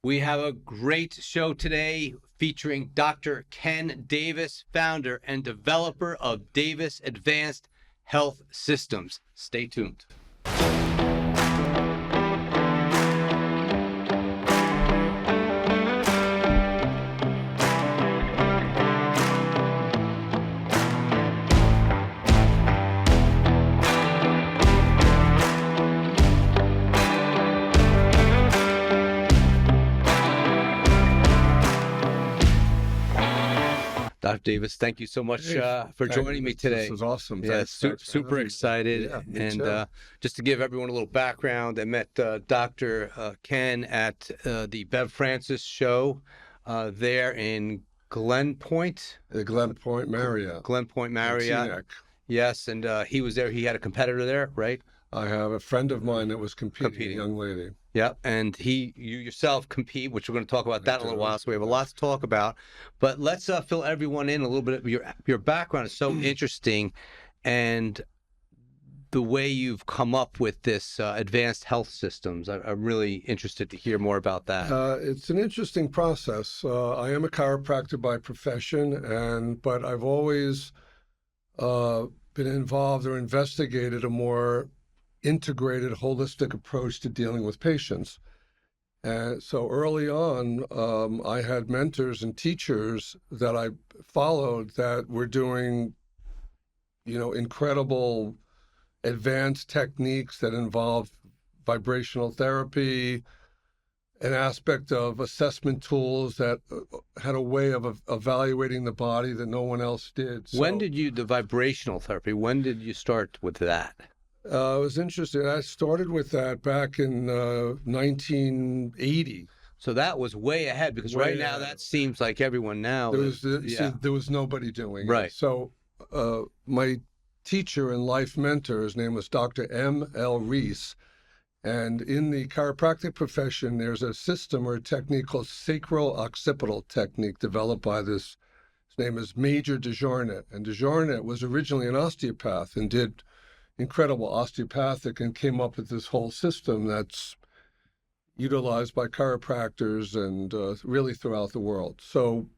We have a great show today featuring Dr. Ken Davis, founder and developer of Davis Advanced Health Systems. Stay tuned. Dr. Davis, thank you so much for joining me today. This is awesome. Yeah, super excited. Yeah, and just to give everyone a little background, I met Dr. Ken at the Bev Francis show there in Glen Point. The Glen Point Marriott. Glen Point Marriott. Yes, and he was there. He had a competitor there, right? I have a friend of mine that was competing. A young lady. Yeah, and you yourself compete, which we're going to talk about that in a little while. So we have a lot to talk about. But let's fill everyone in a little bit. Your background is so interesting, and the way you've come up with this advanced health systems. I'm really interested to hear more about that. It's an interesting process. I am a chiropractor by profession, but I've always been involved or investigated a more integrated, holistic approach to dealing with patients. And so early on, I had mentors and teachers that I followed that were doing, incredible advanced techniques that involved vibrational therapy, an aspect of assessment tools that had a way of evaluating the body that no one else did. So, the vibrational therapy, when did you start with that? It was interesting. I started with that back in 1980. So that was way ahead, because right now that seems like everyone now. There was nobody doing it. Right. So my teacher and life mentor, his name was Dr. M.L. Reese. And in the chiropractic profession, there's a system or a technique called sacro-occipital technique developed by his name is Major DeJarnette. And DeJarnette was originally an osteopath and did incredible osteopathic and came up with this whole system that's utilized by chiropractors and really throughout the world. So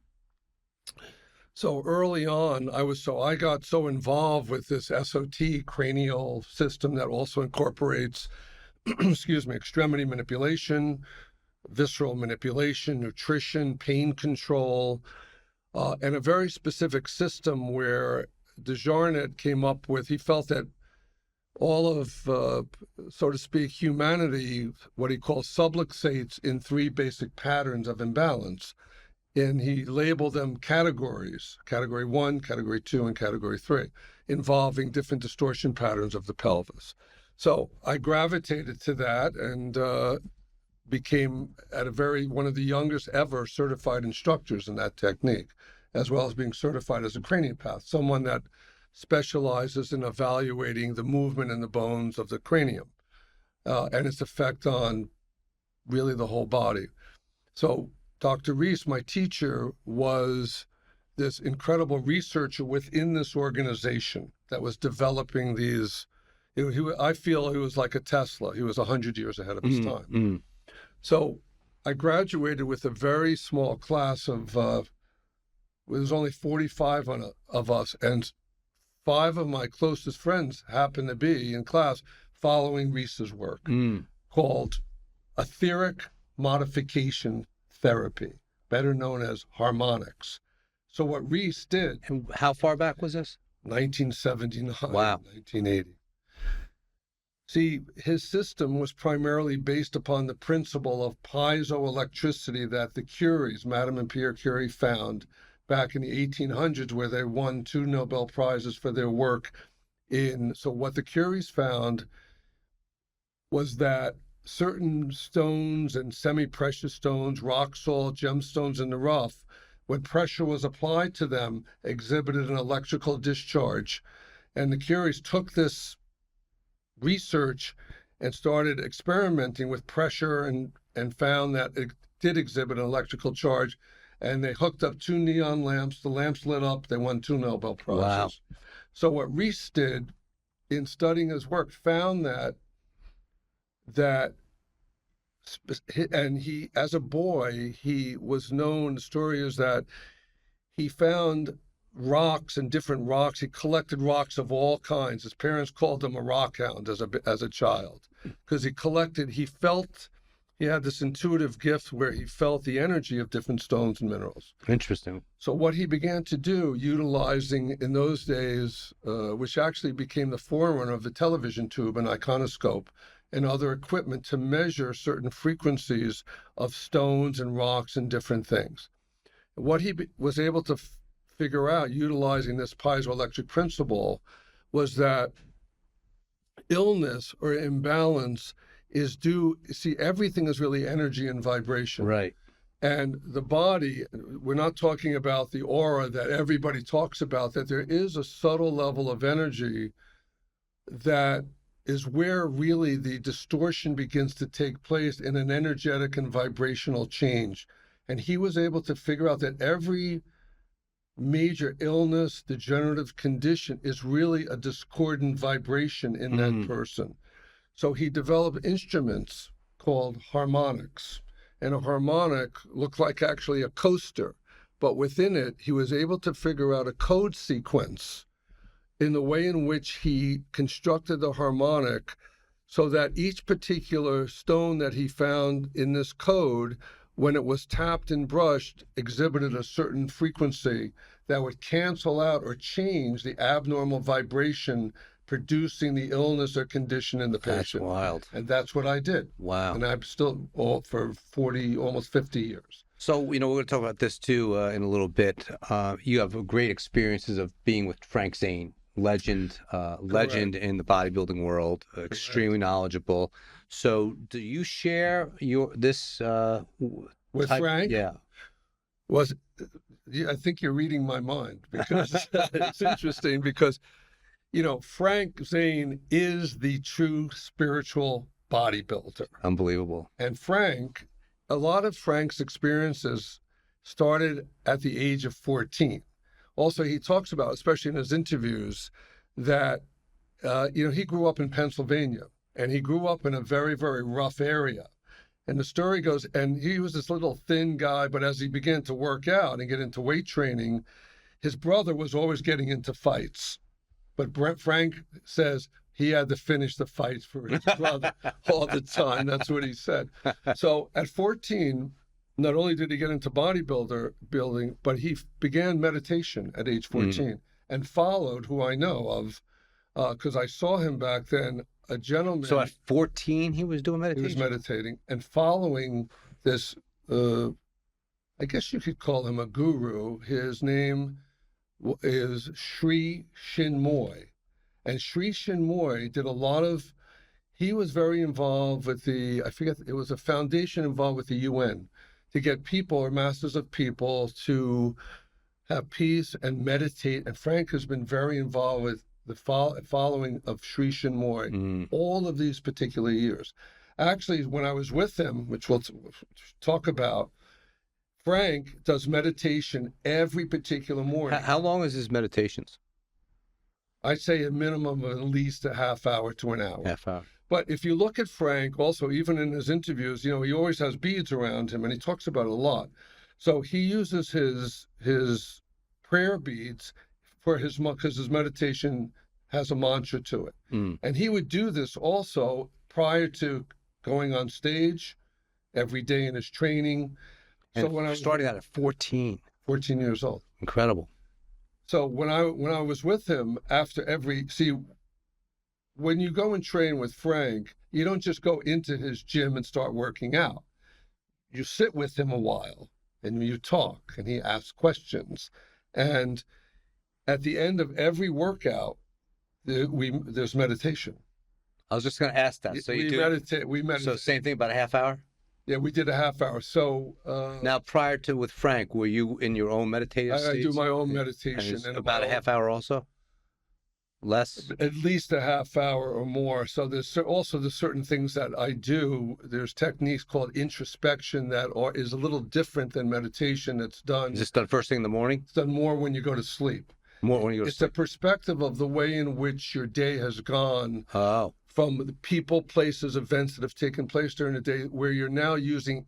early on, I got so involved with this SOT cranial system that also incorporates, extremity manipulation, visceral manipulation, nutrition, pain control, and a very specific system where DeJarnette came up with. He felt that all of, so to speak, humanity, what he calls subluxates in three basic patterns of imbalance. And he labeled them categories, category 1, category 2, and category 3, involving different distortion patterns of the pelvis. So I gravitated to that and became one of the youngest ever certified instructors in that technique, as well as being certified as a craniopath, someone that specializes in evaluating the movement in the bones of the cranium and its effect on really the whole body. So Dr. Reese, my teacher, was this incredible researcher within this organization that was developing these. I feel he was like a Tesla. He was 100 years ahead of his time. Mm. So I graduated with a very small class of, there was only 45 of us, and 5 of my closest friends happened to be in class following Reese's work called etheric modification therapy, better known as harmonics. So what Reese did. And how far back was this? 1979, wow. 1980. See, his system was primarily based upon the principle of piezoelectricity that the Curies, Madame and Pierre Curie, found back in the 1800s, where they won 2 Nobel Prizes for their work so what the Curies found was that certain stones and semi-precious stones, rock salt, gemstones in the rough, when pressure was applied to them, exhibited an electrical discharge. And the Curies took this research and started experimenting with pressure and found that it did exhibit an electrical charge. And they hooked up 2 neon lamps. The lamps lit up. They won 2 Nobel Prizes. Wow. So what Reese did in studying his work found that And he, as a boy, he was known, the story is that he found rocks and different rocks. He collected rocks of all kinds. His parents called him a rock hound as a child, because he felt, he had this intuitive gift where he felt the energy of different stones and minerals. Interesting. So what he began to do, utilizing in those days, which actually became the forerunner of the television tube and iconoscope and other equipment to measure certain frequencies of stones and rocks and different things. What he was able to figure out, utilizing this piezoelectric principle, was that illness or imbalance is due, see, everything is really energy and vibration. Right. And the body, we're not talking about the aura that everybody talks about, that there is a subtle level of energy that is where really the distortion begins to take place in an energetic and vibrational change. And he was able to figure out that every major illness, degenerative condition is really a discordant vibration in that person. So he developed instruments called harmonics. And a harmonic looked like actually a coaster, but within it, he was able to figure out a code sequence in the way in which he constructed the harmonic, so that each particular stone that he found in this code, when it was tapped and brushed, exhibited a certain frequency that would cancel out or change the abnormal vibration producing the illness or condition in the patient. That's wild. And that's what I did. Wow. And I'm still for 40, almost 50 years. So, we're going to talk about this too in a little bit. You have great experiences of being with Frank Zane, legend in the bodybuilding world, extremely knowledgeable. So, do you share this with type? Frank? Yeah. I think you're reading my mind, because it's interesting because, Frank Zane is the true spiritual bodybuilder. Unbelievable. And Frank, a lot of Frank's experiences started at the age of 14. Also, he talks about, especially in his interviews, that, he grew up in Pennsylvania, and he grew up in a very, very rough area. And the story goes, and he was this little thin guy, but as he began to work out and get into weight training, his brother was always getting into fights. But Frank says he had to finish the fights for his brother all the time. That's what he said. So at 14, not only did he get into bodybuilding, but he began meditation at age 14 and followed, who I know of, because I saw him back then, a gentleman. So at 14, he was doing meditation? He was meditating and following this, I guess you could call him a guru. His name is Sri Chinmoy. And Sri Chinmoy did a lot of, he was very involved with it was a foundation involved with the UN to get people or masters of people to have peace and meditate. And Frank has been very involved with the following of Sri Chinmoy all of these particular years. Actually, when I was with him, which we'll talk about, Frank does meditation every particular morning. How long is his meditations? I'd say a minimum of at least a half hour to an hour. Half hour. But if you look at Frank, also, even in his interviews, he always has beads around him, and he talks about it a lot. So he uses his prayer beads for because his meditation has a mantra to it. And he would do this also prior to going on stage every day in his training. And so when I was starting out at 14. 14 years old. Incredible. So when I was with him, when you go and train with Frank, you don't just go into his gym and start working out. You sit with him a while and you talk, and he asks questions. And at the end of every workout, there's meditation. I was just going to ask that. So we meditate. So same thing, about a half hour? Yeah, we did a half hour. So now, prior to with Frank, were you in your own meditative I do my own meditation. And about a half hour also? Less? At least a half hour or more. So there's certain things that I do. There's techniques called introspection that is a little different than meditation. It's done. Is this done first thing in the morning? It's done more when you go to sleep. More when you go to sleep. It's a perspective of the way in which your day has gone from the people, places, events that have taken place during the day, where you're now using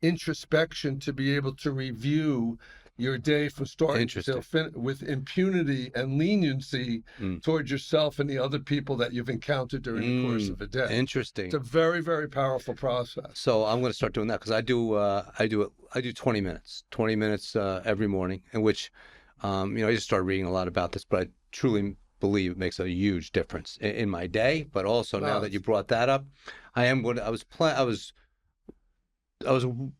introspection to be able to review your day from start until finish with impunity and leniency towards yourself and the other people that you've encountered during the course of a day. Interesting. It's a very, very powerful process. So I'm going to start doing that, because I do 20 minutes every morning, in which I just started reading a lot about this, but I truly believe it makes a huge difference in my day. But also, now that you brought that up, I was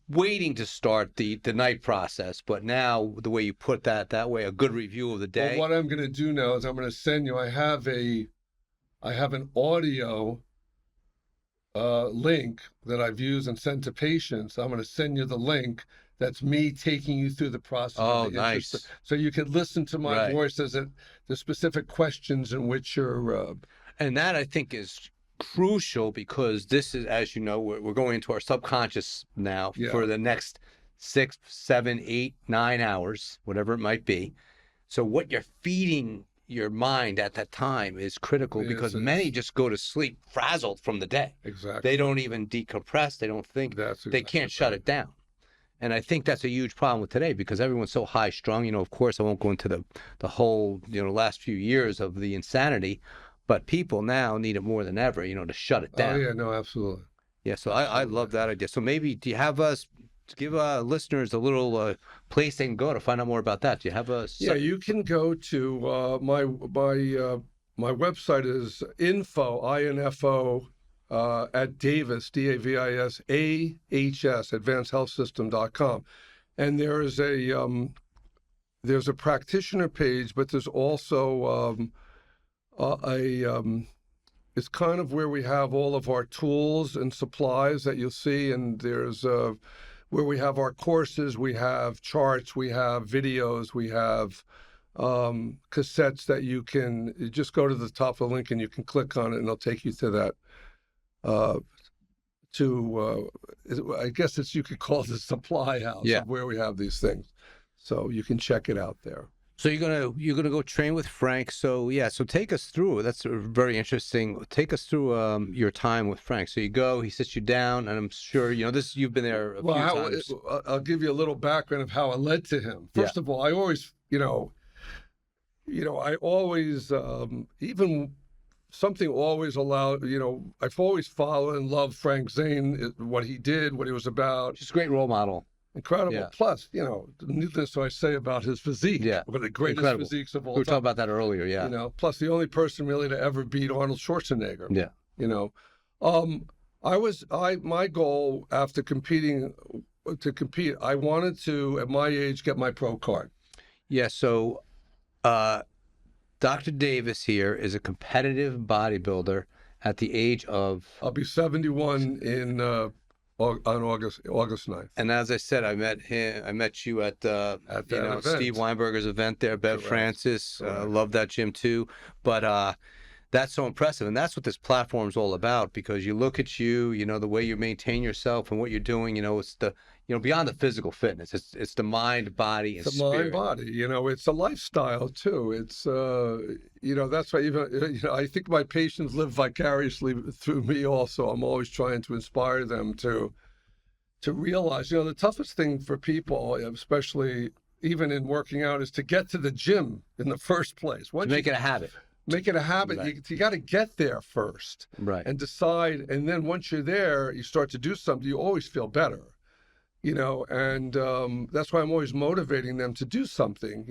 waiting to start the night process, but now the way you put that way, a good review of the day. Well, what I'm going to do now is I'm going to send you. I have an audio link that I've used and sent to patients. I'm going to send you the link. That's me taking you through the process. Oh, nice. So you could listen to my voice as the specific questions in which you're. And that, I think, is crucial, because this is, as you know, we're going into our subconscious now for the next 6, 7, 8, 9 hours, whatever it might be. So what you're feeding your mind at that time is critical, because many just go to sleep frazzled from the day. Exactly. They don't even decompress. They don't think. They can't shut it down. And I think that's a huge problem with today, because everyone's so high strung. Of course, I won't go into the whole, last few years of the insanity, but people now need it more than ever, to shut it down. Oh, yeah, no, absolutely. Yeah, so I love that idea. So maybe, do you have us give listeners a little place they can go to find out more about that? Do you have a... Yeah, you can go to my website is info, at Davis, Davis, AHS, advancedhealthsystem.com. And there's a practitioner page, but there's also it's kind of where we have all of our tools and supplies that you'll see. And there's where we have our courses, we have charts, we have videos, we have cassettes that you just go to the top of the link and you can click on it, and it'll take you to that. I guess you could call it the supply house of where we have these things. So you can check it out there. So you're gonna go train with Frank. So so take us through. That's very interesting. Take us through your time with Frank. So you go, he sits you down, and I'm sure this. You've been there a few times. I'll give you a little background of how I led to him. First of all, I always, I always even. Something always allowed, I've always followed and loved Frank Zane, what he did, what he was about. Just a great role model. Incredible. Yeah. Plus, needless to say about his physique. Yeah. One of the greatest physiques of all time. We were talking about that earlier, Plus the only person really to ever beat Arnold Schwarzenegger. Yeah. My goal after competing, I wanted to, at my age, get my pro card. Yeah, so Dr. Davis here is a competitive bodybuilder at the age of... I'll be 71 on August 9th. And as I said, I met you at Steve Weinberger's event there, Bev Francis. Love that gym too. But that's so impressive. And that's what this platform is all about, because you look at you, the way you maintain yourself and what you're doing, it's the, beyond the physical fitness, it's the mind, body, and spirit. The mind, body, it's a lifestyle too. It's, that's why even, I think my patients live vicariously through me also. I'm always trying to inspire them to realize, the toughest thing for people, especially even in working out, is to get to the gym in the first place. To make it a habit. Make it a habit. Right. You got to get there first, and decide. And then once you're there, you start to do something. You always feel better, And that's why I'm always motivating them to do something.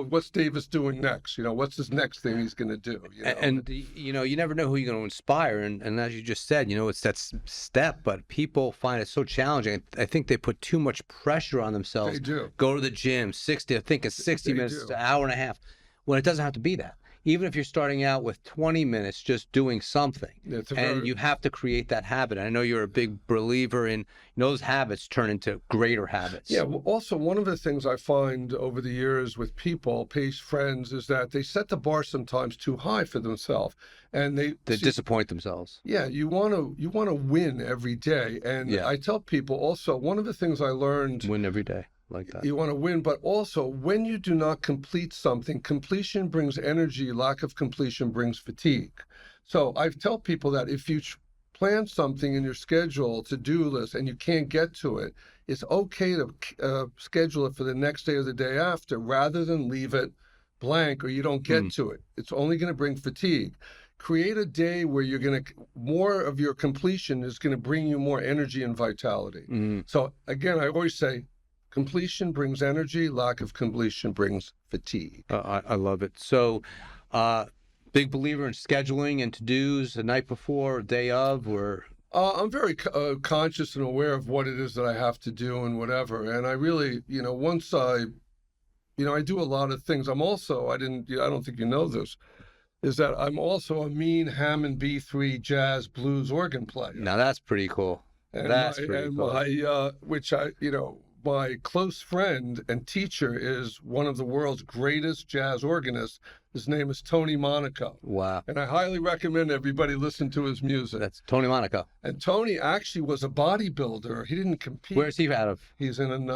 What's Davis doing next? What's his next thing he's going to do? And you never know who you're going to inspire. And as you just said, it's that step. But people find it so challenging. I think they put too much pressure on themselves. They do. Go to the gym, 60 minutes, an hour and a half. When it doesn't have to be that. Even if you're starting out with 20 minutes just doing something, you have to create that habit. I know you're a big believer in those habits turn into greater habits. Yeah. Well, also, one of the things I find over the years with people, friends, is that they set the bar sometimes too high for themselves, and they disappoint themselves. Yeah. You want to win every day, and I tell people also, one of the things I learned, win every day. Like that. You want to win, but also when you do not complete something, completion brings energy, lack of completion brings fatigue. So I tell people that if you plan something in your schedule, to-do list, and you can't get to it, it's okay to schedule it for the next day or the day after, rather than leave it blank or you don't get to it. It's only going to bring fatigue. Create a day where you're going to, more of your completion is going to bring you more energy and vitality. So again, I always say, completion brings energy, lack of completion brings fatigue. I love it. So, big believer in scheduling and to-dos the night before, day of, or? I'm very conscious and aware of what it is that I have to do and whatever. And I really, once I do a lot of things. I'm also, I don't think you know this, is that I'm also a mean Hammond B3 jazz blues organ player. Now that's pretty cool. My close friend and teacher is one of the world's greatest jazz organists. His name is Tony Monaco. Wow. And I highly recommend everybody listen to his music. That's Tony Monaco. And Tony actually was a bodybuilder. He didn't compete. Where's he out of? He's in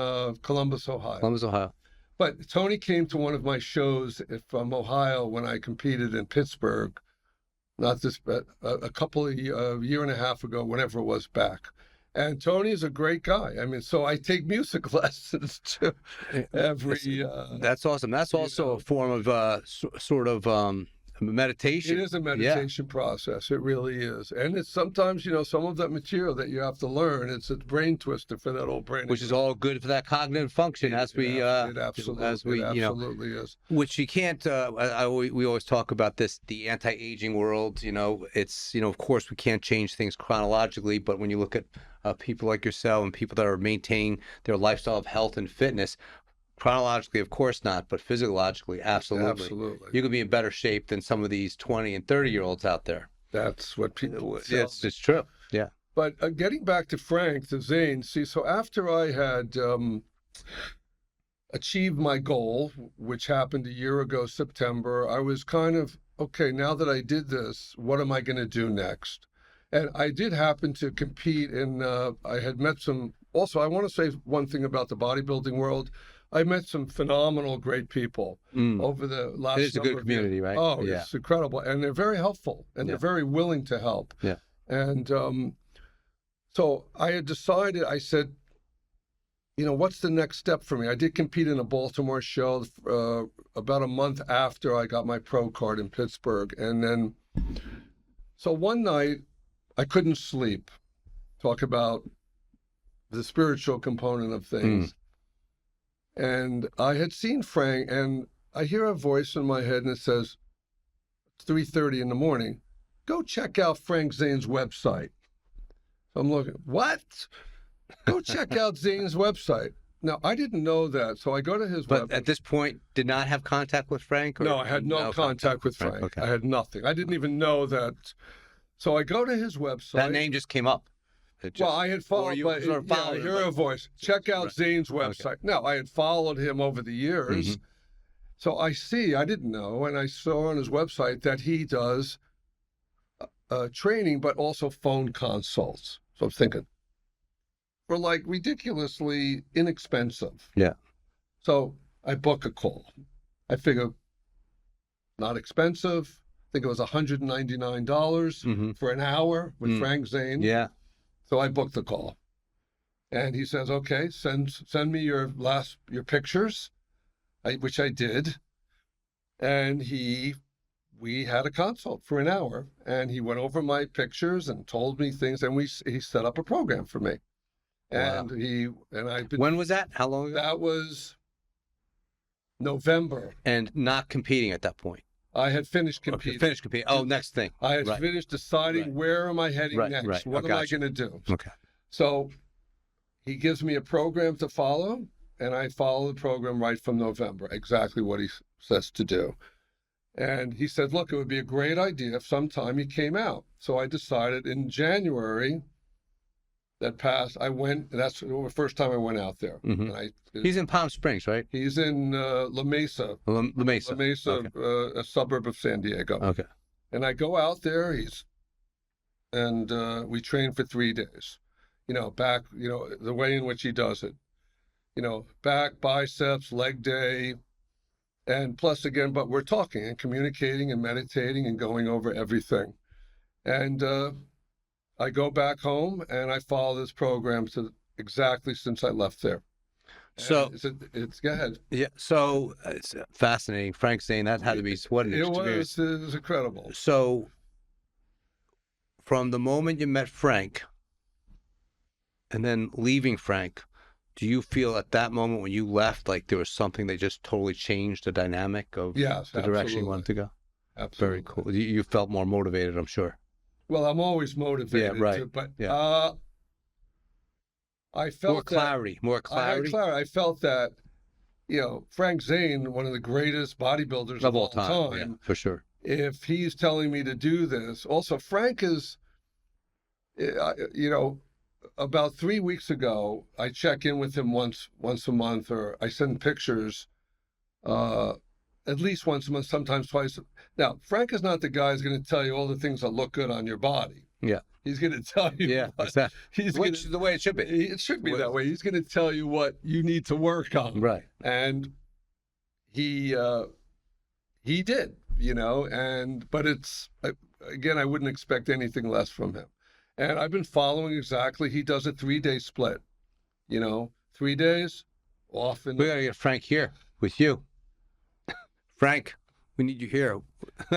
Columbus, Ohio. Columbus, Ohio. But Tony came to one of my shows from Ohio when I competed in Pittsburgh, not this, but a couple of year and a half ago, whenever it was back. And Tony is a great guy. I mean, so I take music lessons too every. That's awesome. That's also a form of sort of meditation. It is a meditation process. It really is. And it's sometimes, some of that material that you have to learn, it's a brain twister for that old brain. Which is all good for that cognitive function, it absolutely is. Which you can't, we always talk about this, the anti-aging world, it's, of course we can't change things chronologically, but when you look at people like yourself and people that are maintaining their lifestyle of health and fitness, chronologically, of course not, but physiologically, absolutely. Absolutely. You could be in better shape than some of these 20 and 30-year-olds out there. That's what people say. It's true. Yeah. But getting back to Frank, to Zane, so after I had achieved my goal, which happened a year ago, September, I was kind of, okay, now that I did this, what am I going to do next? And I did happen to compete in, I had met some, also I want to say one thing about the bodybuilding world. I met some phenomenal, great people over the last. It is a good community, right? Oh, yeah. It's incredible, and they're very helpful, and they're very willing to help. Yeah. And so I had decided. I said, what's the next step for me? I did compete in a Baltimore show about a month after I got my pro card in Pittsburgh, and then so one night I couldn't sleep. Talk about the spiritual component of things. And I had seen Frank, and I hear a voice in my head, and it says, it's 3:30 in the morning, go check out Frank Zane's website. So I'm looking, what? Go check out Zane's website. Now, I didn't know that, so I go to his website. But at this point, did not have contact with Frank? No, I had no contact with Frank. Okay. I had nothing. I didn't even know that. So I go to his website. That name just came up. Well, I had followed, I hear a voice. Check out Zane's website. Okay. No, I had followed him over the years. So I didn't know, and I saw on his website that he does training, but also phone consults. So I'm thinking, for like ridiculously inexpensive. Yeah. So I book a call. I figure, not expensive. I think it was $199 for an hour with Frank Zane. Yeah. So I booked the call, and he says, "Okay, send me your pictures," which I did, and we had a consult for an hour, and he went over my pictures and told me things, and he set up a program for me, and wow. When was that? How long ago? That was November. And not competing at that point. I had finished competing. Okay, finished competing. Oh, next thing. I had finished deciding where am I heading next? What am I going to do? Okay. So he gives me a program to follow, and I follow the program right from November, exactly what he says to do. And he said, look, it would be a great idea if sometime he came out. So I decided in January that passed, I went, that's the first time I went out there. And he's in Palm Springs, right? He's in La Mesa. La Mesa. La Mesa, okay. A suburb of San Diego. Okay. And I go out there, we train for 3 days. Back, the way in which he does it. Back, biceps, leg day, and plus again, but we're talking and communicating and meditating and going over everything. And I go back home and I follow this program exactly since I left there. So It's go ahead. yeah, so it's fascinating. Frank Zane, that had to be what an experience. It was incredible. So from the moment you met Frank and then leaving Frank, do you feel at that moment when you left like there was something that just totally changed the dynamic of the direction you wanted to go? Absolutely. Very cool. You felt more motivated, I'm sure. Well, I'm always motivated. Yeah, right. But yeah. I felt more clarity. I felt that, Frank Zane, one of the greatest bodybuilders of all time, yeah, for sure. If he's telling me to do this, also Frank is, about 3 weeks ago, I check in with him once a month, or I send pictures, at least once a month, sometimes twice. Now, Frank is not the guy who's going to tell you all the things that look good on your body. Yeah. He's going to tell you. Yeah, exactly. Which is the way it should be. It should be that way. He's going to tell you what you need to work on. Right. And he did, but it's, again, I wouldn't expect anything less from him. And I've been following exactly. He does a 3-day split, 3 days off. We got to get Frank here with you. Frank, we need you here.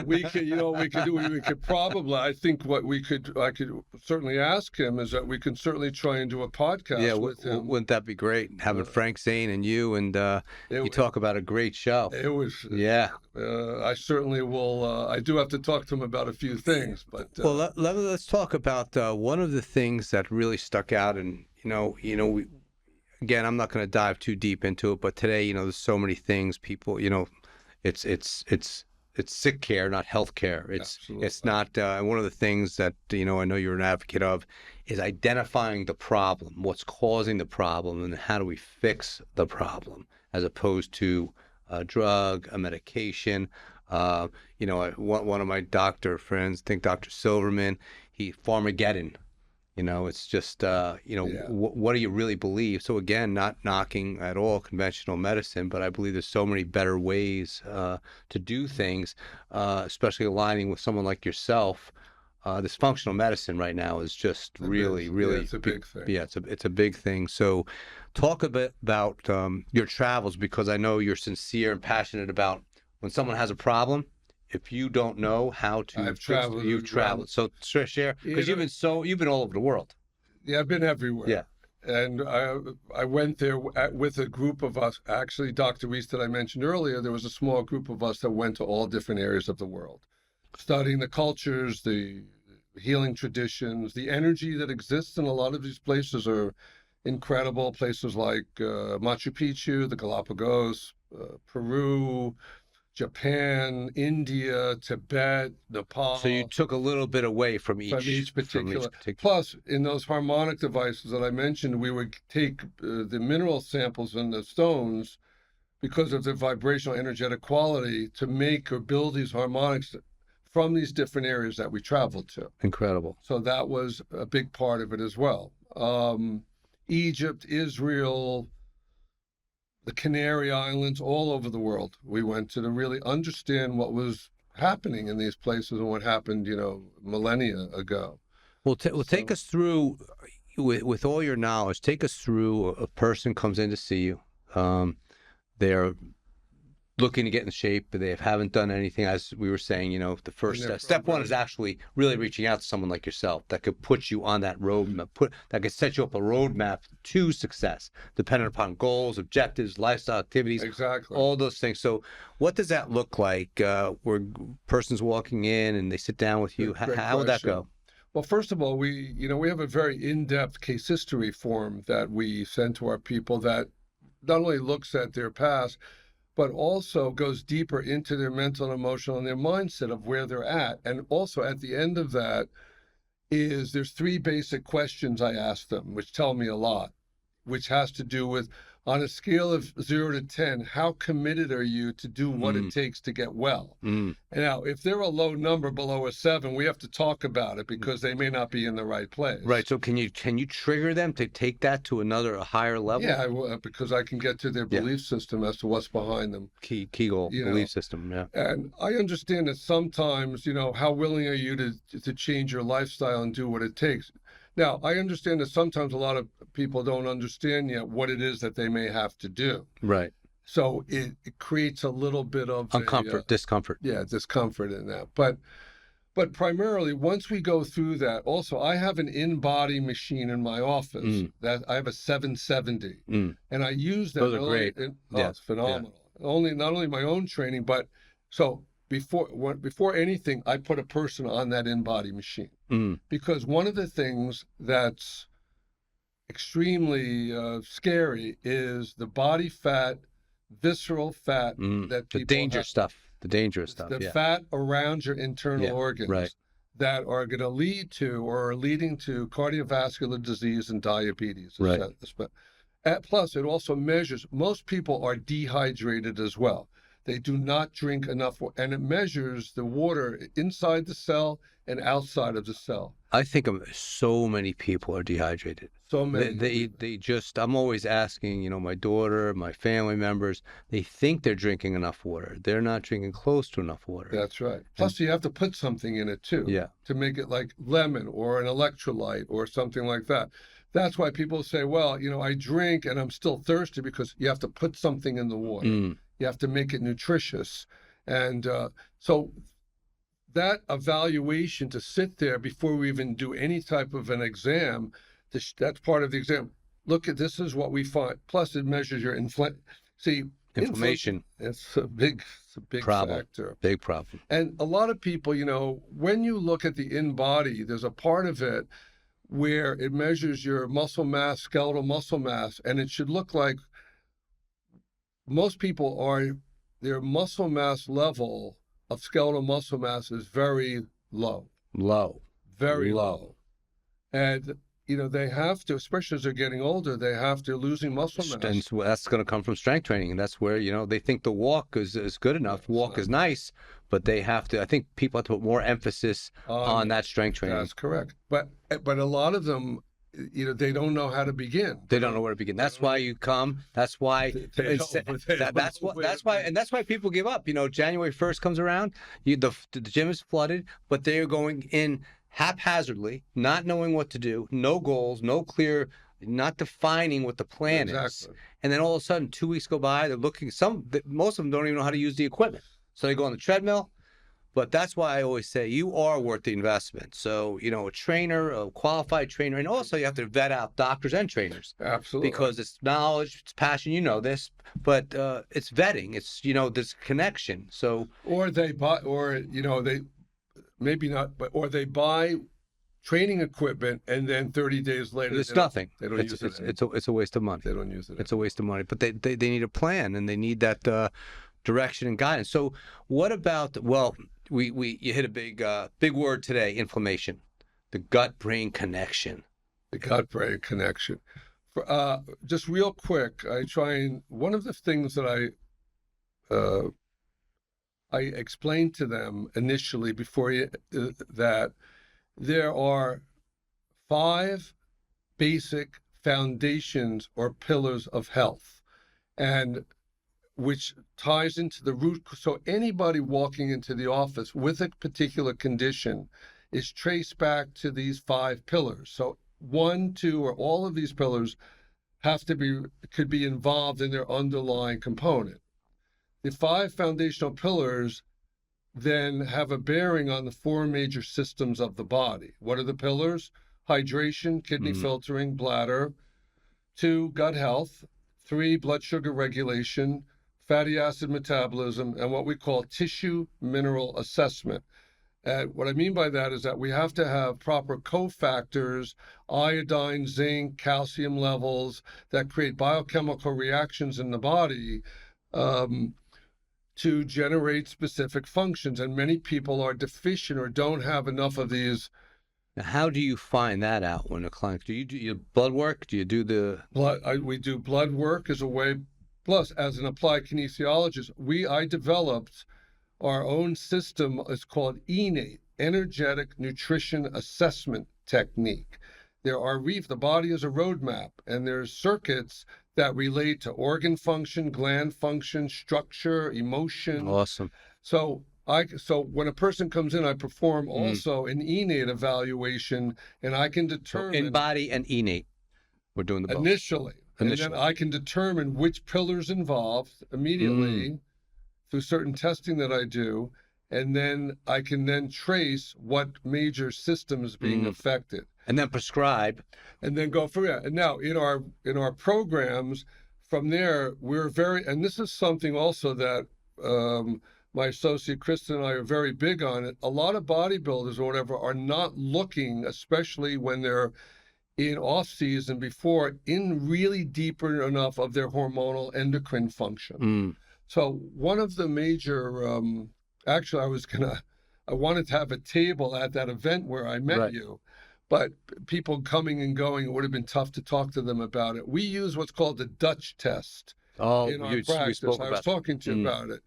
We could probably, I think I could certainly ask him is that we can certainly try and do a podcast with him. Wouldn't that be great? Having Frank Zane and you, and you talk about a great show. It was. Yeah. I certainly will. I do have to talk to him about a few things, but. Well, let's talk about one of the things that really stuck out, and again, I'm not going to dive too deep into it, but today, there's so many things people, it's sick care, not health care. It's not. One of the things that I know you're an advocate of is identifying the problem, what's causing the problem, and how do we fix the problem, as opposed to a drug, a medication. One of my doctor friends, I think Dr. Silverman, Farmageddon. It's just, what do you really believe? So again, not knocking at all conventional medicine, but I believe there's so many better ways to do things, especially aligning with someone like yourself. This functional medicine right now is just really, it's a big thing. Yeah, it's a big thing. So talk a bit about your travels, because I know you're sincere and passionate about when someone has a problem. If you don't know how to, you've traveled. So share, because you've been all over the world. Yeah, I've been everywhere. Yeah. And I went there with a group of us. Actually, Dr. Reese that I mentioned earlier, there was a small group of us that went to all different areas of the world, studying the cultures, the healing traditions, the energy that exists in a lot of these places are incredible. Places like Machu Picchu, the Galapagos, Peru, Japan, India, Tibet, Nepal. So you took a little bit away from each particular. Plus, in those harmonic devices that I mentioned, we would take the mineral samples and the stones, because of their vibrational energetic quality, to make or build these harmonics from these different areas that we traveled to. Incredible. So that was a big part of it as well. Egypt, Israel, the Canary Islands, all over the world. We went to really understand what was happening in these places and what happened, millennia ago. Well, take us through, with all your knowledge, take us through a person comes in to see you. They're looking to get in shape, but they haven't done anything. As we were saying, the first step one is actually really reaching out to someone like yourself that could put you on that roadmap, that could set you up a roadmap to success, dependent upon goals, objectives, lifestyle activities, exactly, all those things. So what does that look like? Where person's walking in and they sit down with you, how would that go? Well, first of all, we have a very in-depth case history form that we send to our people that not only looks at their past, but also goes deeper into their mental and emotional and their mindset of where they're at. And also at the end of that there's 3 basic questions I ask them, which tell me a lot. which has to do with, on a scale of 0 to 10, how committed are you to do what it takes to get well? And now, if they're a low number below a 7, we have to talk about it because they may not be in the right place. Right. So can you trigger them to take that to a higher level? Yeah, because I can get to their belief system as to what's behind them. Kegel belief system. Yeah. And I understand that sometimes, how willing are you to change your lifestyle and do what it takes? Now, I understand that sometimes a lot of people don't understand yet what it is that they may have to do. Right. So it creates a little bit of discomfort. Yeah, discomfort in that. But primarily, once we go through that, also, I have an in-body machine in my office that I have a 770, and I use that. Those are great. It's phenomenal. Yeah. Not only my own training, but so before anything, I put a person on that in-body machine because one of the things that's extremely scary is the body fat, visceral fat that people the dangerous stuff. The fat around your internal organs that are going to lead to or are leading to cardiovascular disease and diabetes. Right. Plus, it also measures, most people are dehydrated as well. They do not drink enough, and it measures the water inside the cell and outside of the cell. I think so many people are dehydrated. So many. They just, I'm always asking, my daughter, my family members, they think they're drinking enough water. They're not drinking close to enough water. That's right. Plus, you have to put something in it too. Yeah. To make it like lemon or an electrolyte or something like that. That's why people say, well, I drink and I'm still thirsty, because you have to put something in the water. You have to make it nutritious. And so that evaluation, to sit there before we even do any type of an exam, that's part of the exam. Look, this is what we find. Plus, it measures your inflammation. It's a big problem. Factor. Big problem. And a lot of people, when you look at the in-body, there's a part of it where it measures your muscle mass, skeletal muscle mass, and it should look like most people their muscle mass level of skeletal muscle mass is very low. Very low. And, they have to, especially as they're getting older, they have to losing muscle mass. And so that's going to come from strength training. And that's where, they think the walk is good enough. Walk is nice, but they have to, I think people have to put more emphasis on that strength training. That's correct. But a lot of them, they don't know how to begin. They don't know where to begin. That's why you come. That's why. That's why people give up. January 1st comes around. The gym is flooded, but they are going in haphazardly, not knowing what to do, no goals, no clear, not defining what the plan is. And then all of a sudden, 2 weeks go by. They're looking. Most of them don't even know how to use the equipment. So they go on the treadmill. But that's why I always say you are worth the investment. So, a trainer, a qualified trainer, and also you have to vet out doctors and trainers. Absolutely. Because it's knowledge, it's passion, this, but it's vetting. It's, this connection. So. Or they buy, they maybe not, but, or they buy training equipment and then 30 days later. It's nothing. They don't use it. It's a waste of money. They don't use it. It's a waste of money. But they need a plan, and they need that direction and guidance. So what about, you hit a big word today, inflammation, the gut-brain connection. The gut-brain connection. Just real quick, one of the things that I explained to them initially that there are 5 basic foundations or pillars of health, and which ties into the root. So anybody walking into the office with a particular condition is traced back to these 5 pillars. So 1, 2, or all of these pillars could be involved in their underlying component. The 5 foundational pillars then have a bearing on the 4 major systems of the body. What are the pillars? Hydration, kidney filtering, bladder. 2, gut health. 3, blood sugar regulation, fatty acid metabolism, and what we call tissue mineral assessment. And what I mean by that is that we have to have proper cofactors, iodine, zinc, calcium levels that create biochemical reactions in the body to generate specific functions. And many people are deficient or don't have enough of these Now, how do you find that out when a client? Do you do your blood work? Do you do the We do blood work as a way. Plus, as an applied kinesiologist, I developed our own system. It's called ENATE, Energetic Nutrition Assessment Technique. The body is a roadmap, and there's circuits that relate to organ function, gland function, structure, emotion. awesome? So when a person comes in, I perform also an ENATE evaluation, and I can So determine in body and innate, we're doing the both. initially, and then Initially. I can determine which pillars involved immediately through certain testing that I do, and then I can trace what major system is being affected, And then prescribe. and then go from there. And now in our programs, from there and this is something also that my associate Kristen and I are very big on it. A lot of bodybuilders or whatever are not looking, especially when they're in off season before, in really deeper enough of their hormonal endocrine function. So one of the major, actually I wanted to have a table at that event where I met Right. you, but people coming and going, it would have been tough to talk to them about it. We use what's called the Dutch test Oh, in our we practice. spoke I about was talking to you about it.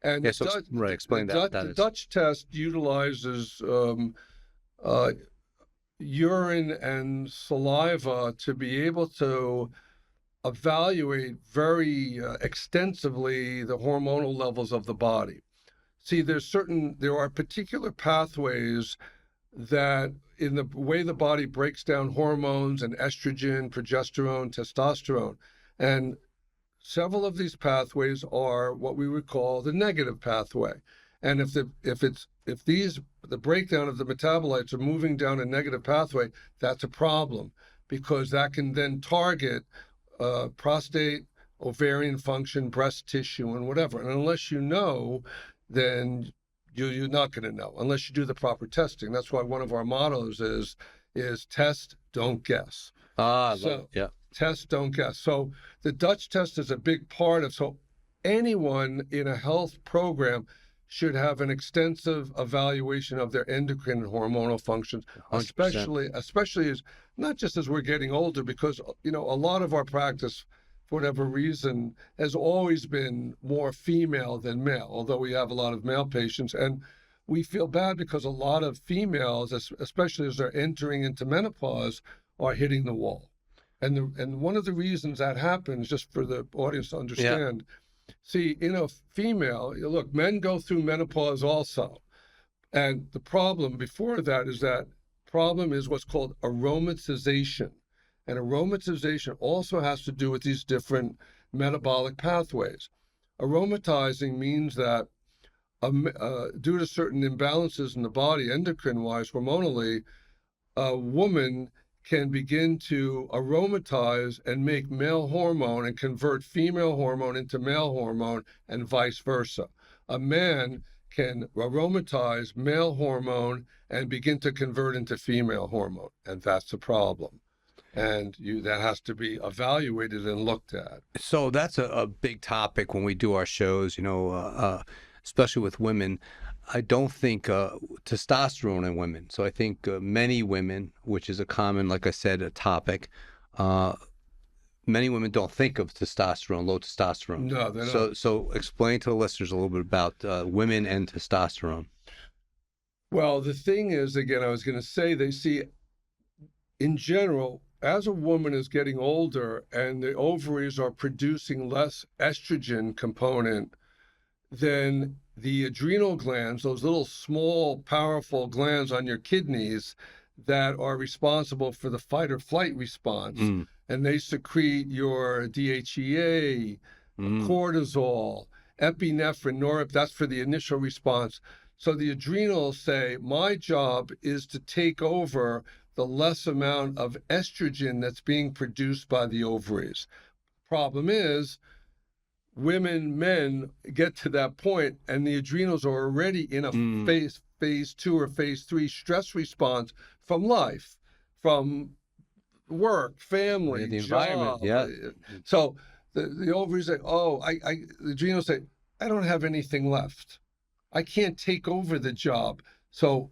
And Yeah, the so Dutch- right, explain that. That the is. Dutch test utilizes urine and saliva to be able to evaluate very extensively the hormonal levels of the body. See, there are particular pathways that in the way the body breaks down hormones and estrogen, progesterone, testosterone, and several of these pathways are what we would call the negative pathway. And if the breakdown of the metabolites are moving down a negative pathway, that's a problem, because that can then target prostate, ovarian function, breast tissue, and whatever. And unless you know, then you're not going to know unless you do the proper testing. That's why one of our mottos is test, don't guess. I love it. Yeah. Test, don't guess. So the Dutch test is a big part of, so anyone in a health program should have an extensive evaluation of their endocrine and hormonal functions, 100%. especially as not just as we're getting older, because a lot of our practice, for whatever reason, has always been more female than male, although we have a lot of male patients. And we feel bad because a lot of females, especially as they're entering into menopause, are hitting the wall. And one of the reasons that happens, just for the audience to understand, see, in a female, look, men go through menopause also. And the problem before that is what's called aromatization. And aromatization also has to do with these different metabolic pathways. Aromatizing means that due to certain imbalances in the body, endocrine-wise, hormonally, a woman can begin to aromatize and make male hormone and convert female hormone into male hormone, and vice versa. A man can aromatize male hormone and begin to convert into female hormone, and that's the problem. And that has to be evaluated and looked at. So that's a big topic when we do our shows, especially with women. I don't think testosterone in women. So I think many women, which is a common, like I said, a topic, many women don't think of testosterone, low testosterone. No, they don't. So explain to the listeners a little bit about women and testosterone. Well, the thing is, again, I was going to say, they see, in general, as a woman is getting older and the ovaries are producing less estrogen component, then the adrenal glands, those little small, powerful glands on your kidneys that are responsible for the fight or flight response, and they secrete your DHEA, cortisol, epinephrine, that's for the initial response. So the adrenals say, my job is to take over the less amount of estrogen that's being produced by the ovaries. Problem is, men get to that point and the adrenals are already in a phase 2 or phase 3 stress response from life, from work, family, the job. environment. Yeah. So the ovaries say, the adrenals say, I don't have anything left. I can't take over the job. So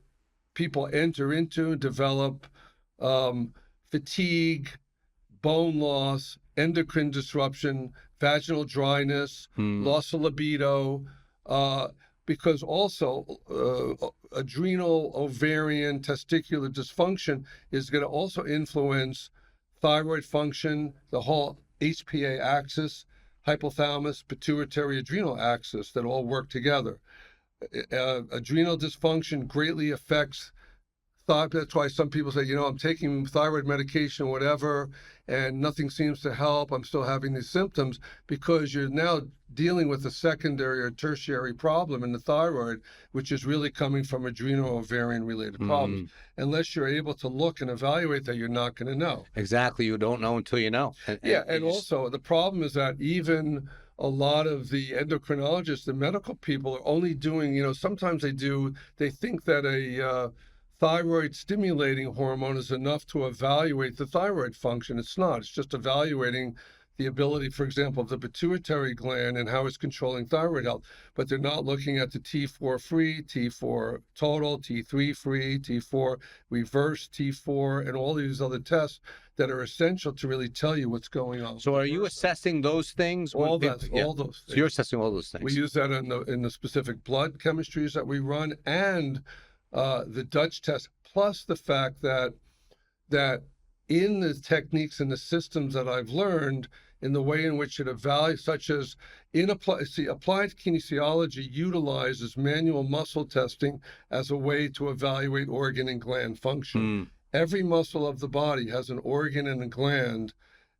people enter into and develop fatigue, bone loss, endocrine disruption, vaginal dryness, loss of libido, because also adrenal, ovarian, testicular dysfunction is going to also influence thyroid function, the whole HPA axis, hypothalamus, pituitary, adrenal axis that all work together. Adrenal dysfunction greatly affects thought. That's why some people say, I'm taking thyroid medication, whatever, and nothing seems to help. I'm still having these symptoms, because you're now dealing with a secondary or tertiary problem in the thyroid, which is really coming from adrenal ovarian related problems. Unless you're able to look and evaluate that, you're not going to know. Exactly. You don't know until you know. And also the problem is that even a lot of the endocrinologists, the medical people, are only doing, sometimes they think that a thyroid stimulating hormone is enough to evaluate the thyroid function. It's not. It's just evaluating the ability, for example, of the pituitary gland and how it's controlling thyroid health. But they're not looking at the T4 free, T4 total, T3 free, T4 reverse, T4, and all these other tests that are essential to really tell you what's going on. So are you assessing those things? All those things. So you're assessing all those things. We use that in the specific blood chemistries that we run, and the Dutch test, plus the fact that in the techniques and the systems that I've learned, in the way in which it evaluates, such as applied kinesiology utilizes manual muscle testing as a way to evaluate organ and gland function. Every muscle of the body has an organ and a gland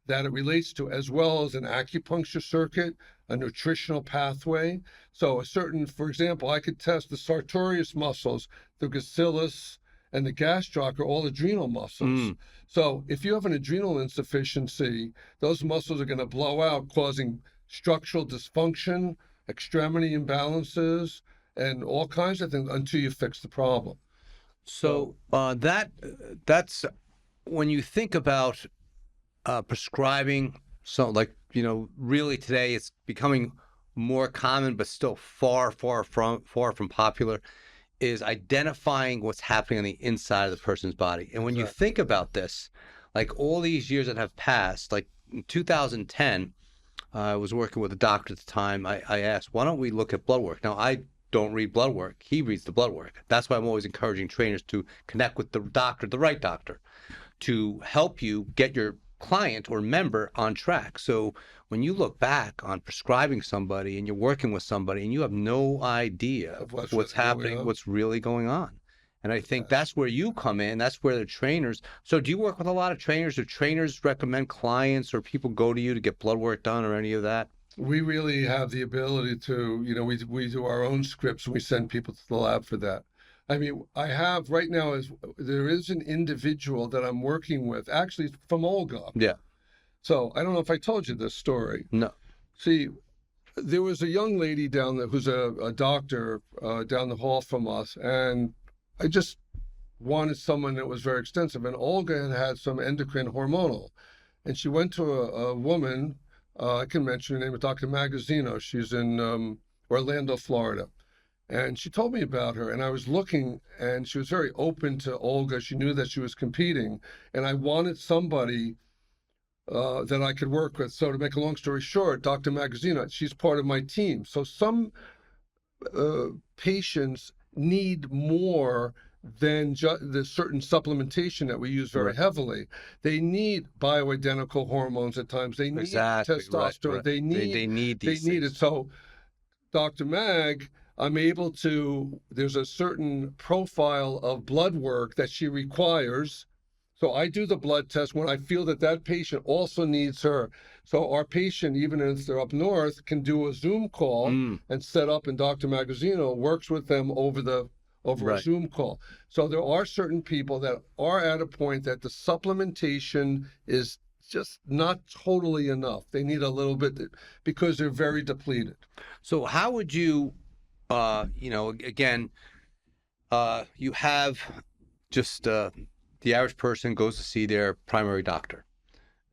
that it relates to, as well as an acupuncture circuit, a nutritional pathway. So for example, I could test the sartorius muscles, the gracilis, and the gastroc are all adrenal muscles. So if you have an adrenal insufficiency, those muscles are going to blow out, causing structural dysfunction, extremity imbalances, and all kinds of things until you fix the problem. So that's when you think about prescribing. So really today it's becoming more common, but still far from popular, is identifying what's happening on the inside of the person's body. And when you think about this, like all these years that have passed, like in 2010, I was working with a doctor at the time. I asked, why don't we look at blood work? Now, I don't read blood work. He reads the blood work. That's why I'm always encouraging trainers to connect with the doctor, the right doctor, to help you get your client or member on track. So when you look back on prescribing somebody and you're working with somebody and you have no idea of what's happening, what's really going on. And I think that's where you come in. That's where the trainers. So do you work with a lot of trainers? Do trainers recommend clients or people go to you to get blood work done or any of that? We really have the ability to, we do our own scripts and we send people to the lab for that. I mean, I have right now there is an individual that I'm working with, actually from Olga. Yeah. So I don't know if I told you this story. No. See, there was a young lady down there who's a doctor down the hall from us, and I just wanted someone that was very extensive. And Olga had some endocrine hormonal, and she went to a woman. I can mention her name, Dr. Magazzino. She's in Orlando, Florida. And she told me about her, and I was looking, and she was very open to Olga. She knew that she was competing, and I wanted somebody that I could work with. So to make a long story short, Dr. Magazzino, she's part of my team. So some patients need more than the certain supplementation that we use very heavily. They need bioidentical hormones at times. They need testosterone. They need it. So Dr. Mag, I'm able to, there's a certain profile of blood work that she requires. So I do the blood test when I feel that patient also needs her. So our patient, even if they're up north, can do a Zoom call and set up, and Dr. Magazzino works with them over a Zoom call. So there are certain people that are at a point that the supplementation is just not totally enough. They need a little bit because they're very depleted. So how would you, again, you have just the average person goes to see their primary doctor.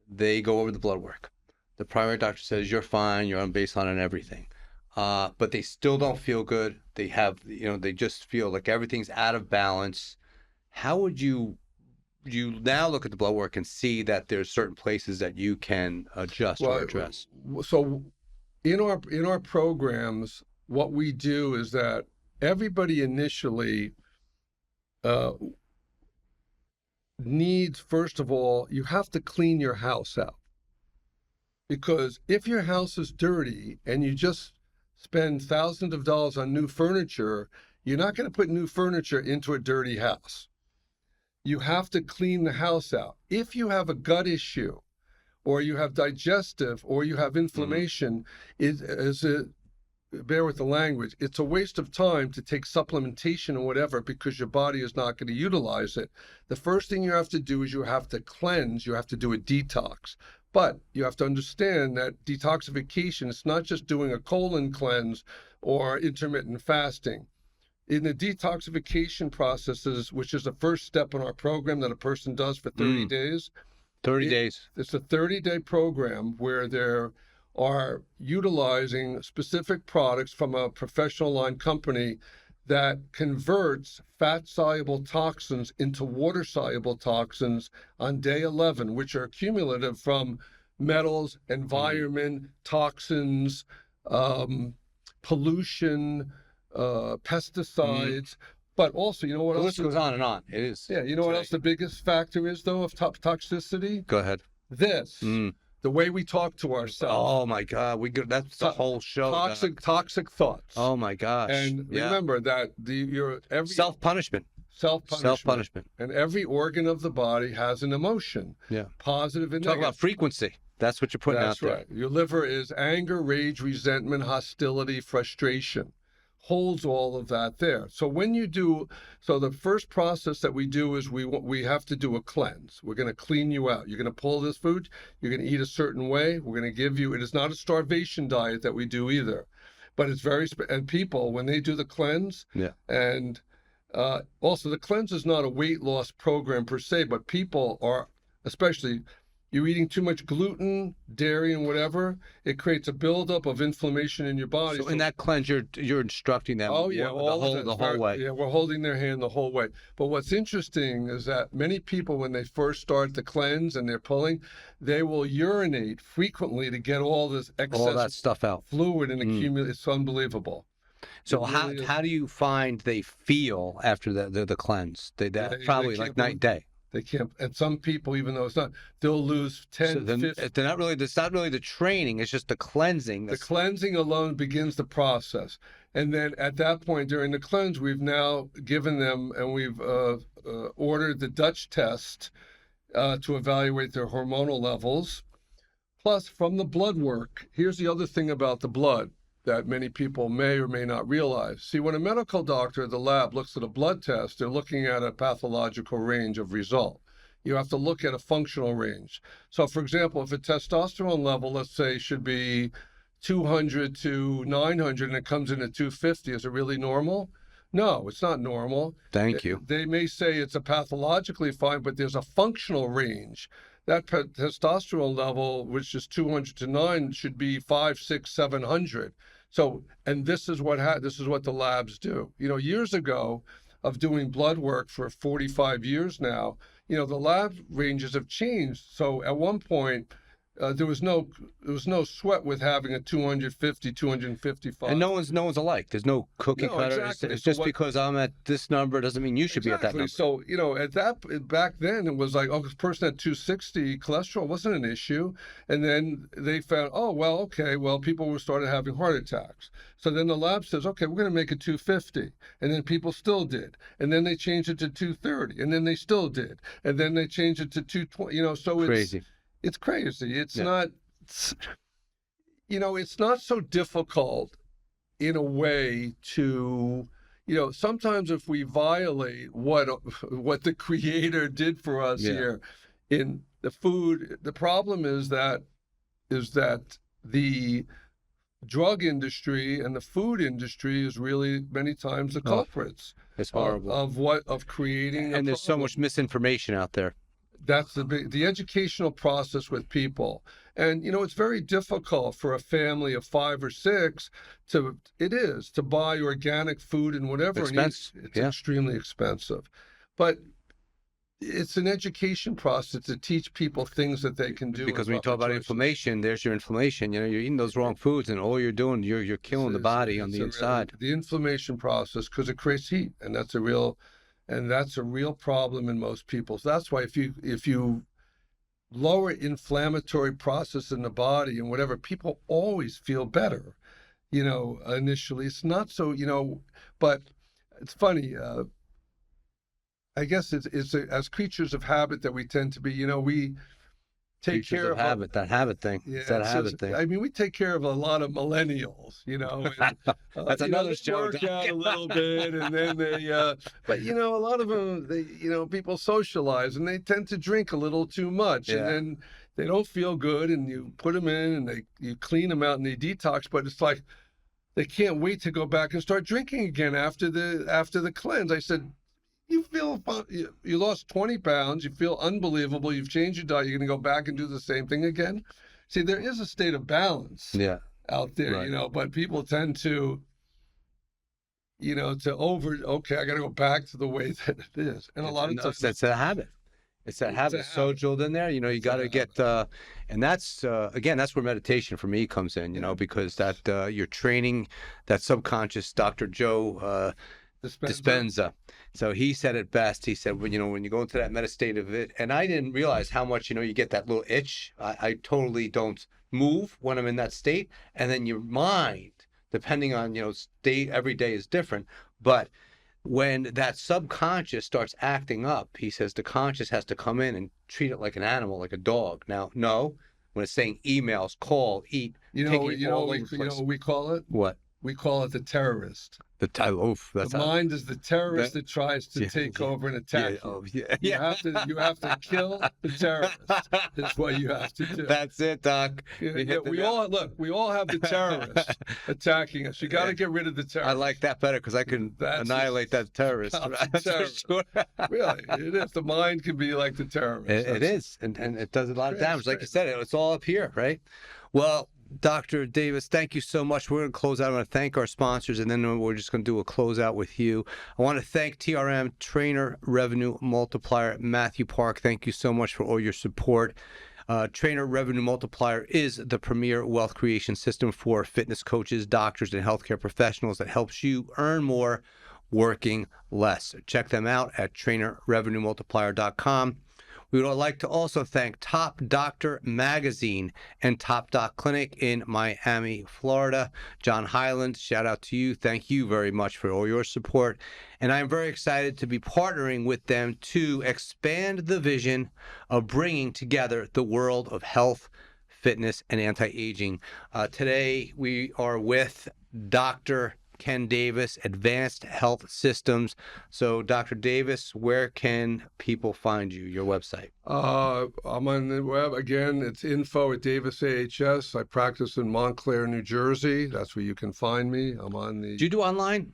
They go over the blood work. The primary doctor says, you're fine, you're on baseline and everything. But they still don't feel good. They have, they just feel like everything's out of balance. how would you now look at the blood work and see that there's certain places that you can adjust or address? So in our programs, what we do is that everybody initially needs, first of all, you have to clean your house out. Because if your house is dirty and you just spend thousands of dollars on new furniture, you're not going to put new furniture into a dirty house. You have to clean the house out. If you have a gut issue, or you have digestive, or you have inflammation, bear with the language, it's a waste of time to take supplementation or whatever because your body is not going to utilize it. The first thing you have to do is you have to cleanse, you have to do a detox. But you have to understand that detoxification, it's not just doing a colon cleanse or intermittent fasting. In the detoxification processes, which is the first step in our program that a person does for 30 days. 30 days. It's a 30-day program where they're utilizing specific products from a professional line company that converts fat-soluble toxins into water-soluble toxins on day 11, which are cumulative from metals, environment, toxins, pollution, pesticides, but also, you know what The else? list goes on and on. It is. Yeah, you know what else the biggest factor is, though, of toxicity? Go ahead. The way we talk to ourselves. Oh my God, that's the whole show. Toxic thoughts. Oh my gosh. And remember that every self-punishment. Self-punishment. And every organ of the body has an emotion. Yeah. Positive and Talk negative. about frequency. That's what you're putting out there. That's right. Your liver is anger, rage, resentment, hostility, frustration. Holds all of that there. So the first process that we do is we have to do a cleanse. We're going to clean you out. You're going to pull this food. You're going to eat a certain way. We're going to give you, it is not a starvation diet that we do either, but it's and people, when they do the cleanse, and also the cleanse is not a weight loss program per se, but people are, especially you're eating too much gluten, dairy, and whatever, it creates a buildup of inflammation in your body. So in that cleanse, you're instructing them the whole way. Yeah, we're holding their hand the whole way. But what's interesting is that many people, when they first start the cleanse and they're pulling, they will urinate frequently to get all this excess all that stuff out, fluid and accumulate. It's unbelievable. So how do you find they feel after the cleanse? They probably like night and day. They can't, and some people, even though it's not, they'll lose 10, 15. They're not really, it's not really the training, it's just the cleansing. The cleansing alone begins the process. And then at that point during the cleanse, we've now given them, and we've ordered the Dutch test to evaluate their hormonal levels. Plus, from the blood work, here's the other thing about the blood that many people may or may not realize. See, when a medical doctor at the lab looks at a blood test, they're looking at a pathological range of result. You have to look at a functional range. So, for example, if a testosterone level, let's say, should be 200 to 900 and it comes in at 250, is it really normal? No, it's not normal. Thank you. They may say it's a pathologically fine, but there's a functional range. That testosterone level, which is 200 to 9, should be 500, 600, 700. So, and this is what the labs do. You know, years ago, of doing blood work for 45 years now, you know, the lab ranges have changed. So at one point, there was no sweat with having a 250, 255. And no one's alike. There's no cookie cutter. Exactly. It's just because I'm at this number doesn't mean you should be at that number. So, you know, back then it was like, oh, this person had 260 cholesterol wasn't an issue. And then they found, people started having heart attacks. So then the lab says, okay, we're going to make it 250. And then people still did. And then they changed it to 230. And then they still did. And then they changed it to 220. You know, so crazy. It's crazy. It's not, you know, it's not so difficult in a way to, you know, sometimes if we violate what the creator did for us here in the food, the problem is that the drug industry and the food industry is really many times the culprits. It's horrible. Of creating. And there's so much misinformation out there. That's the educational process with people. And, you know, it's very difficult for a family of 5 or 6 to buy organic food and whatever. Expensive. It's extremely expensive. But it's an education process to teach people things that they can do. Because when you talk about inflammation, there's your inflammation. You're eating those wrong foods, and all you're doing, you're killing the body on the inside. The inflammation process, because it creates heat, and that's a real problem in most people. So that's why if you lower inflammatory process in the body and whatever, people always feel better. Initially, it's not so. But it's funny. I guess it's as creatures of habit that we tend to be. We take Creatures care of of habit. That habit thing. Yeah, It's that habit thing. I mean, we take care of a lot of millennials. And, That's another they show. work out a little bit, and then they. But a lot of them, people socialize, and they tend to drink a little too much, and then they don't feel good, and you put them in, and you clean them out, and they detox. But it's like they can't wait to go back and start drinking again after the cleanse. I said, you feel fun. You lost 20 pounds. You feel unbelievable. You've changed your diet. You're going to go back and do the same thing again. See, there is a state of balance out there, right. But people tend to, okay, I got to go back to the way that it is. And a lot of times that's a habit. It's that habit so drilled in there. You got to get, and that's, again, that's where meditation for me comes in, because that you're training that subconscious. Dr. Joe Dispenza. So he said it best. He said, when you go into that meditative, and I didn't realize how much, you get that little itch. I totally don't move when I'm in that state. And then your mind, depending on, state, every day is different. But when that subconscious starts acting up, he says the conscious has to come in and treat it like an animal, like a dog. Now, no, when it's saying emails, call, eat, we call it? What? We call it the terrorist. The mind is the terrorist that tries to take over and attack you. You have to kill the terrorist. Is what you have to do. That's it, Doc. We all have the terrorist attacking us. You got to get rid of the terrorist. I like that better because I can annihilate that terrorist. That's for sure. Really, it is. The mind can be like the terrorist. It is, and it does a lot of damage. Like you said, it's all up here, right? Well, Dr. Davis, thank you so much. We're going to close out. I want to thank our sponsors, and then we're just going to do a closeout with you. I want to thank TRM, Trainer Revenue Multiplier, Matthew Park. Thank you so much for all your support. Trainer Revenue Multiplier is the premier wealth creation system for fitness coaches, doctors, and healthcare professionals that helps you earn more working less. Check them out at trainerrevenuemultiplier.com. We would like to also thank Top Doctor Magazine and Top Doc Clinic in Miami, Florida. John Highland, shout out to you. Thank you very much for all your support. And I'm very excited to be partnering with them to expand the vision of bringing together the world of health, fitness, and anti-aging. Today, we are with Dr. Ken Davis, Advanced Health Systems. So, Dr. Davis, where can people find you, your website? I'm on the web. Again, it's info@Davis AHS. I practice in Montclair, New Jersey. That's where you can find me. I'm on the... Do you do online?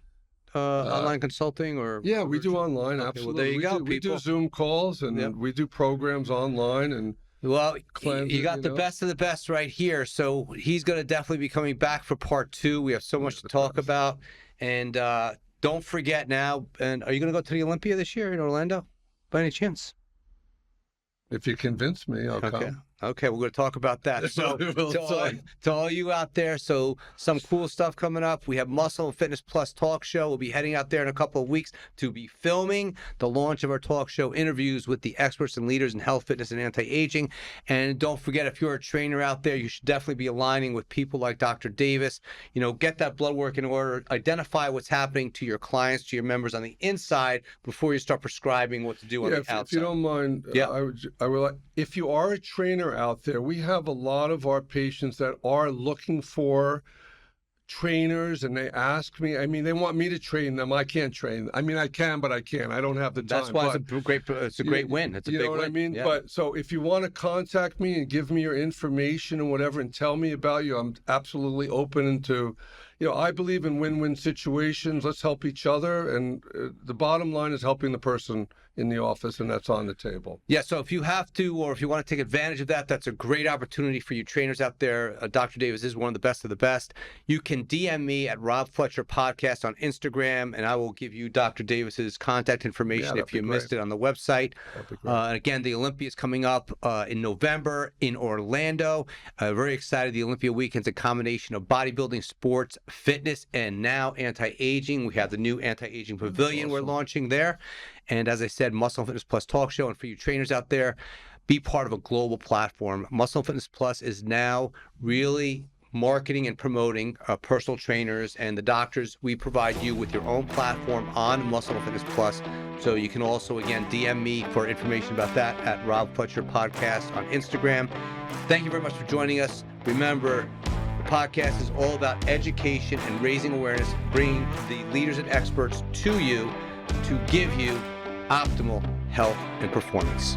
Online consulting or... Yeah, we do online, okay, absolutely. Well, there you go, we do Zoom calls, and we do programs online, and... Well, you got the best of the best right here. So he's going to definitely be coming back for part 2. We have so much to talk about. And don't forget now, and are you going to go to the Olympia this year in Orlando by any chance? If you convince me, I'll come. Okay, we're going to talk about that. So to all you out there, so some cool stuff coming up. We have Muscle and Fitness Plus talk show. We'll be heading out there in a couple of weeks to be filming the launch of our talk show, interviews with the experts and leaders in health, fitness, and anti-aging. And don't forget, if you're a trainer out there, you should definitely be aligning with people like Dr. Davis. Get that blood work in order. Identify what's happening to your clients, to your members on the inside before you start prescribing what to do on the outside. If you don't mind, I would like, if you are a trainer out there, we have a lot of our patients that are looking for trainers, and they ask me, they want me to train them. I can't train. I can, but I can't. I don't have the time. That's why it's a great win. It's a big win. You know what I mean? Yeah. But so if you want to contact me and give me your information and whatever and tell me about you, I'm absolutely open to, I believe in win-win situations. Let's help each other. And the bottom line is helping the person, in the office, and that's on the table. Yeah, so if you have to, or if you want to take advantage of that, that's a great opportunity for you trainers out there. Dr. Davis is one of the best of the best. You can DM me at Rob Fletcher Podcast on Instagram, and I will give you Dr. Davis's contact information if you missed it on the website. And again, the Olympia is coming up in November in Orlando. Very excited. The Olympia weekend's a combination of bodybuilding, sports, fitness, and now anti-aging. We have the new anti-aging pavilion we're launching there. And as I said, Muscle and Fitness Plus Talk Show. And for you trainers out there, be part of a global platform. Muscle and Fitness Plus is now really marketing and promoting personal trainers and the doctors. We provide you with your own platform on Muscle and Fitness Plus. So you can also, again, DM me for information about that at Rob Fletcher Podcast on Instagram. Thank you very much for joining us. Remember, the podcast is all about education and raising awareness, bringing the leaders and experts to you to give you optimal health and performance.